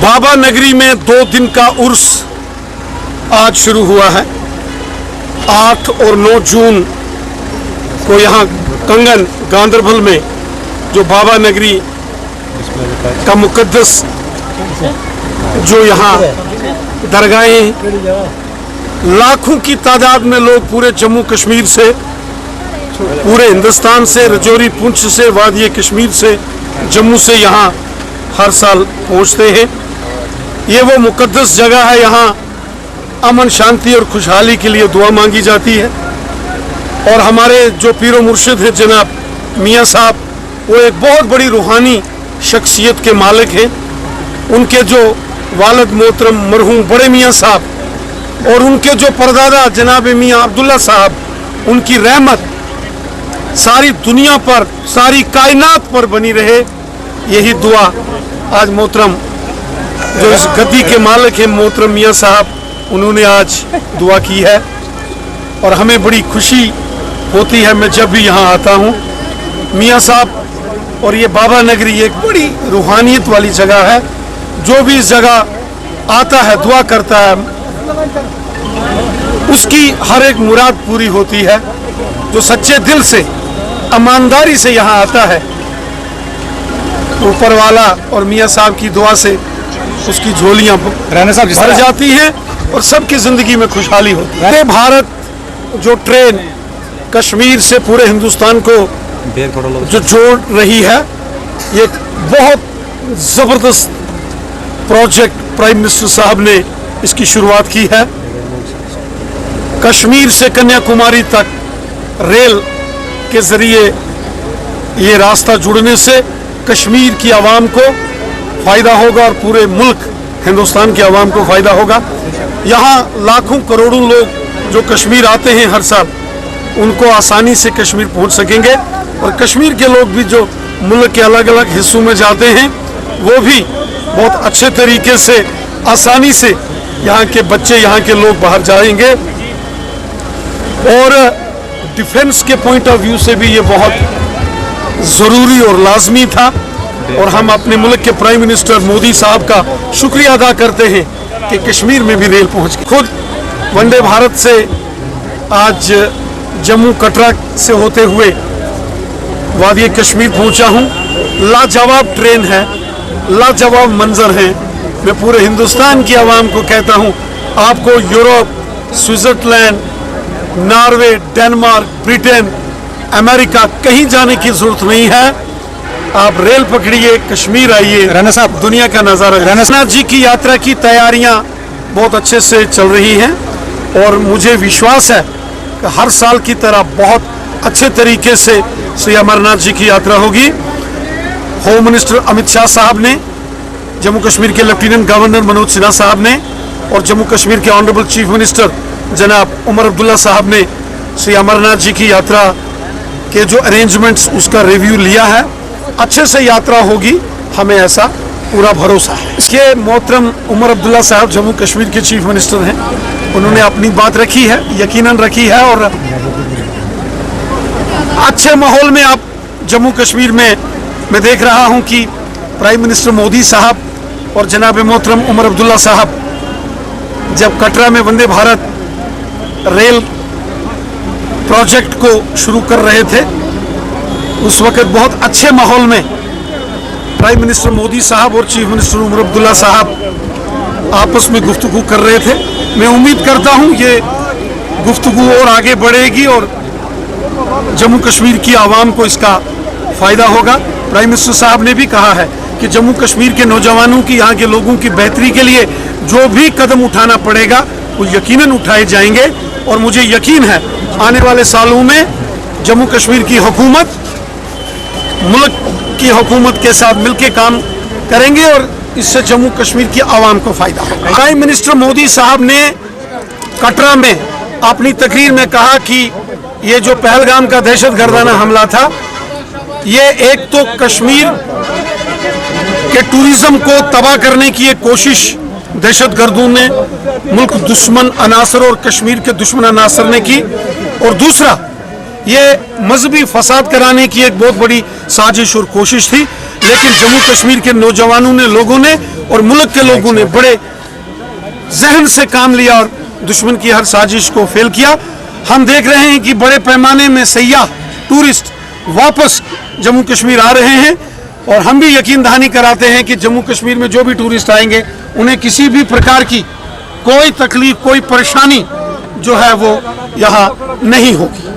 बाबा नगरी में 2 दिन का उर्स आज शुरू हुआ है। 8 और 9 जून को यहाँ कंगन गांदरबल में जो बाबा नगरी का मुकद्दस जो यहाँ दरगाहें, लाखों की तादाद में लोग पूरे जम्मू कश्मीर से, पूरे हिंदुस्तान से, रजौरी पुंछ से, वादी कश्मीर से, जम्मू से यहाँ हर साल पहुँचते हैं। ये वो मुकद्दस जगह है, यहाँ अमन शांति और खुशहाली के लिए दुआ मांगी जाती है। और हमारे जो पीरो मुर्शिद है जनाब मियाँ साहब, वो एक बहुत बड़ी रूहानी शख्सियत के मालिक हैं। उनके जो वालिद मोहतरम मरहूम बड़े मियाँ साहब और उनके जो परदादा जनाब मियाँ अब्दुल्ला साहब, उनकी रहमत सारी दुनिया पर, सारी कायनात पर बनी रहे, यही दुआ आज मोहतरम जो इस गद्दी के मालिक हैं मोहतरम मियाँ साहब, उन्होंने आज दुआ की है। और हमें बड़ी खुशी होती है मैं जब भी यहाँ आता हूँ। मियाँ साहब और ये बाबा नगरी एक बड़ी रूहानियत वाली जगह है। जो भी इस जगह आता है, दुआ करता है, उसकी हर एक मुराद पूरी होती है। जो सच्चे दिल से, ईमानदारी से यहाँ आता है, ऊपर वाला और मियाँ साहब की दुआ से उसकी झोलियाँ भर जाती हैं और सबकी ज़िंदगी में खुशहाली होती है। वंदे भारत जो ट्रेन कश्मीर से पूरे हिंदुस्तान को जो जोड़ रही है, ये बहुत ज़बरदस्त प्रोजेक्ट प्राइम मिनिस्टर साहब ने इसकी शुरुआत की है। कश्मीर से कन्याकुमारी तक रेल के ज़रिए ये रास्ता जुड़ने से कश्मीर की आवाम को फ़ायदा होगा और पूरे मुल्क हिंदुस्तान की आवाम को फ़ायदा होगा। यहाँ लाखों करोड़ों लोग जो कश्मीर आते हैं हर साल, उनको आसानी से कश्मीर पहुँच सकेंगे। और कश्मीर के लोग भी जो मुल्क के अलग अलग हिस्सों में जाते हैं, वो भी बहुत अच्छे तरीके से, आसानी से यहाँ के बच्चे, यहाँ के लोग बाहर जाएंगे। और डिफेंस के पॉइंट ऑफ व्यू से भी ये बहुत ज़रूरी और लाजमी था। और हम अपने मुल्क के प्राइम मिनिस्टर मोदी साहब का शुक्रिया अदा करते हैं कि कश्मीर में भी रेल पहुँच गई। खुद वंदे भारत से आज जम्मू कटरा से होते हुए वादी कश्मीर पहुँचा हूँ। लाजवाब ट्रेन है, लाजवाब मंजर है। मैं पूरे हिंदुस्तान की आवाम को कहता हूँ, आपको Europe, Switzerland, Norway, Denmark, Britain, America कहीं जाने की ज़रूरत नहीं है। आप रेल पकड़िए, कश्मीर आइए, राणा साहब दुनिया का नज़ारा। राणा जी की यात्रा की तैयारियां बहुत अच्छे से चल रही हैं और मुझे विश्वास है कि हर साल की तरह बहुत अच्छे तरीके से श्री अमरनाथ जी की यात्रा होगी। होम मिनिस्टर अमित शाह साहब ने, जम्मू कश्मीर के लेफ्टिनेंट गवर्नर मनोज सिन्हा साहब ने और जम्मू कश्मीर के ऑनरेबल चीफ मिनिस्टर जनाब उमर अब्दुल्ला साहब ने श्री अमरनाथ जी की यात्रा के जो अरेंजमेंट्स, उसका रिव्यू लिया है। अच्छे से यात्रा होगी, हमें ऐसा पूरा भरोसा है। इसके मोहतरम उमर अब्दुल्ला साहब जम्मू कश्मीर के चीफ मिनिस्टर हैं, उन्होंने अपनी बात रखी है, यकीनन रखी है। और अच्छे माहौल में आप जम्मू कश्मीर में मैं देख रहा हूं कि प्राइम मिनिस्टर मोदी साहब और जनाब मोहतरम उमर अब्दुल्ला साहब जब कटरा में वंदे भारत रेल प्रोजेक्ट को शुरू कर रहे थे, उस वक्त बहुत अच्छे माहौल में प्राइम मिनिस्टर मोदी साहब और चीफ मिनिस्टर उमर अब्दुल्ला साहब आपस में गुफ्तगू कर रहे थे। मैं उम्मीद करता हूं ये गुफ्तगू और आगे बढ़ेगी और जम्मू कश्मीर की आवाम को इसका फ़ायदा होगा। प्राइम मिनिस्टर साहब ने भी कहा है कि जम्मू कश्मीर के नौजवानों की, यहाँ के लोगों की बेहतरी के लिए जो भी कदम उठाना पड़ेगा वो यकीनन उठाए जाएंगे। और मुझे यकीन है आने वाले सालों में जम्मू कश्मीर की हुकूमत मुल्क की हुकूमत के साथ मिलकर काम करेंगे और इससे जम्मू कश्मीर की आवाम को फ़ायदा होगा। प्राइम मिनिस्टर मोदी साहब ने कटरा में अपनी तकरीर में कहा कि ये जो पहलगाम का दहशतगर्दाना हमला था, ये एक तो कश्मीर के टूरिज्म को तबाह करने की एक कोशिश दहशतगर्दों ने, मुल्क दुश्मन अनासर और कश्मीर के दुश्मन अनासर ने की, और दूसरा ये मजहबी फसाद कराने की एक बहुत बड़ी साजिश और कोशिश थी, लेकिन जम्मू कश्मीर के नौजवानों ने, लोगों ने और मुल्क के लोगों ने बड़े जहन से काम लिया और दुश्मन की हर साजिश को फेल किया। हम देख रहे हैं कि बड़े पैमाने में सयाह, टूरिस्ट वापस जम्मू कश्मीर आ रहे हैं और हम भी यकीन दहानी कराते हैं कि जम्मू कश्मीर में जो भी टूरिस्ट आएंगे उन्हें किसी भी प्रकार की कोई तकलीफ, कोई परेशानी जो है वो यहाँ नहीं होगी।